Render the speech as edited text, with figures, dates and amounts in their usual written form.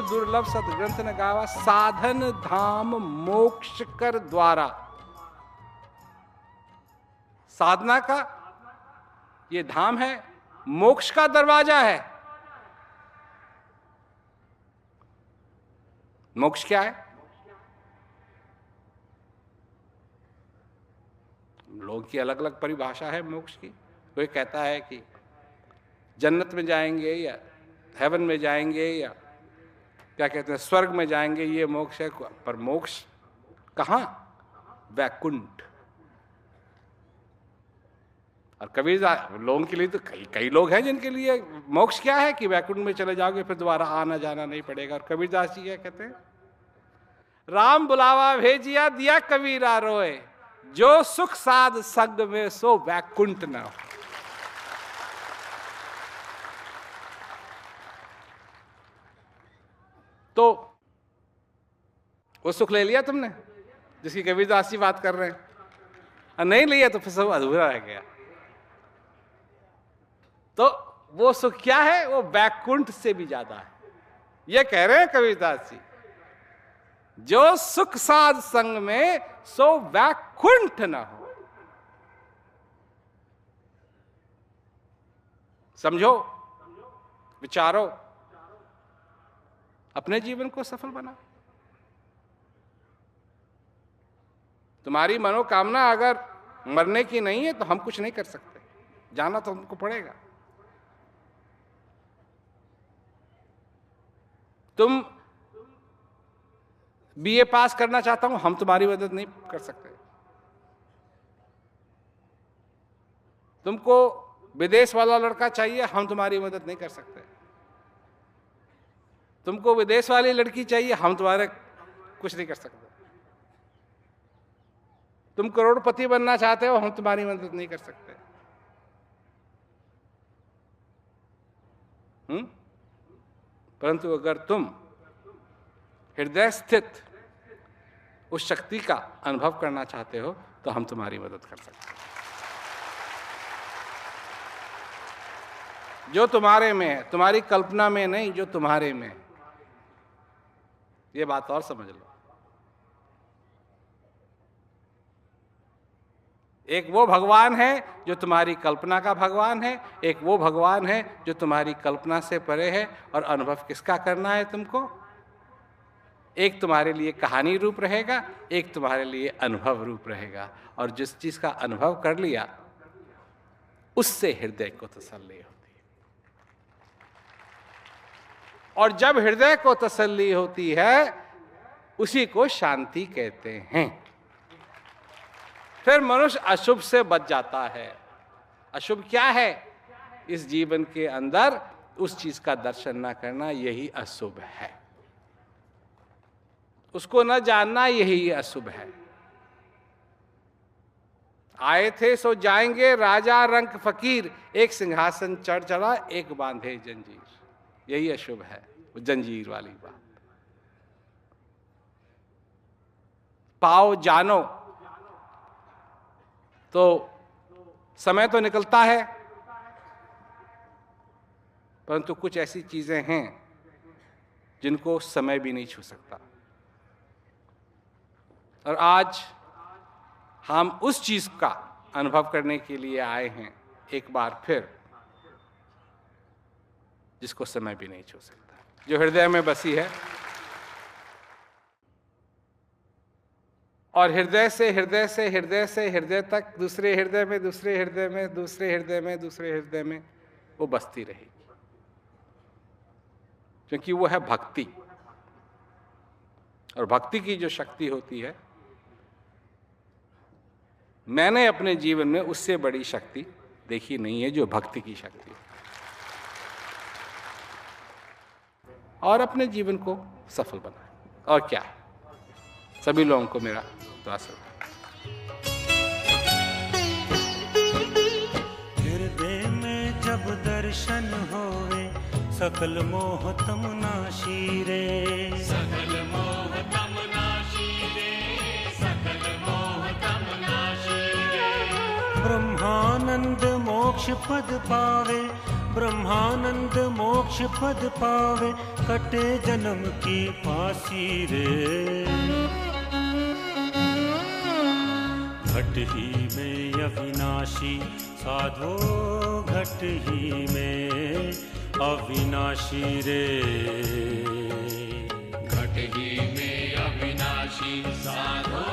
दुर्लभ सदग्रंथ न गावा, साधन धाम मोक्ष कर द्वारा। साधना का ये धाम है, मोक्ष का दरवाजा है। मोक्ष क्या है? लोगों की अलग अलग परिभाषा है मोक्ष की। कोई कहता है कि जन्नत में जाएंगे या हेवन में जाएंगे या क्या कहते हैं स्वर्ग में जाएंगे, ये मोक्ष है। पर मोक्ष कहाँ? वैकुंठ। और कबीरदास लोगों के लिए तो कई लोग हैं जिनके लिए मोक्ष क्या है कि वैकुंठ में चले जाओगे फिर दोबारा आना जाना नहीं पड़ेगा। और कबीरदास जी क्या कहते हैं? राम बुलावा भेजिया दिया कबीरा रोए, जो सुख साध संग में सो वैकुंठ न हो। तो वो सुख ले लिया तुमने जिसकी कबीरदास जी बात कर रहे हैं, और नहीं लिया तो फिर सब अधूरा रह गया। तो वो सुख क्या है? वो वैकुंठ से भी ज्यादा है। ये कह रहे हैं कबीरदास जी, जो सुख साध संग में सो वैकुंठ न हो। समझो, विचारो, अपने जीवन को सफल बना। तुम्हारी मनोकामना अगर मरने की नहीं है तो हम कुछ नहीं कर सकते, जाना तो हमको पड़ेगा। तुम बीए पास करना चाहता हूं, हम तुम्हारी मदद नहीं कर सकते। तुमको विदेश वाला लड़का चाहिए, हम तुम्हारी मदद नहीं कर सकते। तुमको विदेश वाली लड़की चाहिए, हम तुम्हारे कुछ नहीं कर सकते। तुम करोड़पति बनना चाहते हो, हम तुम्हारी मदद नहीं कर सकते। परंतु अगर तुम हृदय स्थित उस शक्ति का अनुभव करना चाहते हो तो हम तुम्हारी मदद कर सकते हैं। जो तुम्हारे में है, तुम्हारी कल्पना में नहीं, जो तुम्हारे में है। ये बात और समझ लो। एक वो भगवान है जो तुम्हारी कल्पना का भगवान है, एक वो भगवान है जो तुम्हारी कल्पना से परे है। और अनुभव किसका करना है तुमको? एक तुम्हारे लिए कहानी रूप रहेगा, एक तुम्हारे लिए अनुभव रूप रहेगा। और जिस चीज का अनुभव कर लिया उससे हृदय को तसल्ली होती है। और जब हृदय को तसल्ली होती है उसी को शांति कहते हैं। फिर मनुष्य अशुभ से बच जाता है। अशुभ क्या है? इस जीवन के अंदर उस चीज का दर्शन न करना, यही अशुभ है। उसको न जानना, यही अशुभ है। आए थे सो जाएंगे, राजा रंक फकीर, एक सिंहासन चढ़ चढ़ा, एक बांधे जंजीर। यही अशुभ है, वो जंजीर वाली बात। पाओ जानो तो समय तो निकलता है, परंतु कुछ ऐसी चीजें हैं जिनको समय भी नहीं छू सकता। और आज हम उस चीज का अनुभव करने के लिए आए हैं एक बार फिर, जिसको समय भी नहीं छू सकता, जो हृदय में बसी है। और हृदय से हृदय से हृदय से हृदय तक, दूसरे हृदय में, दूसरे हृदय में, दूसरे हृदय में, दूसरे हृदय में वो बसती रहेगी, क्योंकि वो है भक्ति। और भक्ति की जो शक्ति होती है, मैंने अपने जीवन में उससे बड़ी शक्ति देखी नहीं है जो भक्ति की शक्ति है। और अपने जीवन को सफल बनाए। और क्या है? सभी लोगों को मेरा दुआ सलाम। हृदय में जब दर्शन होवे, सकल मोह तम नाशी रे, सकल मोह तम नाशी रे, सकल मोह तम नाशी रे। ब्रह्मानंद मोक्ष पद पावे, ब्रह्मानंद मोक्ष पद पावे, कटे जन्म की फांसी रे। घट ही में अविनाशी साधो, घट ही में अविनाशी रे। घट ही में अविनाशी साधो,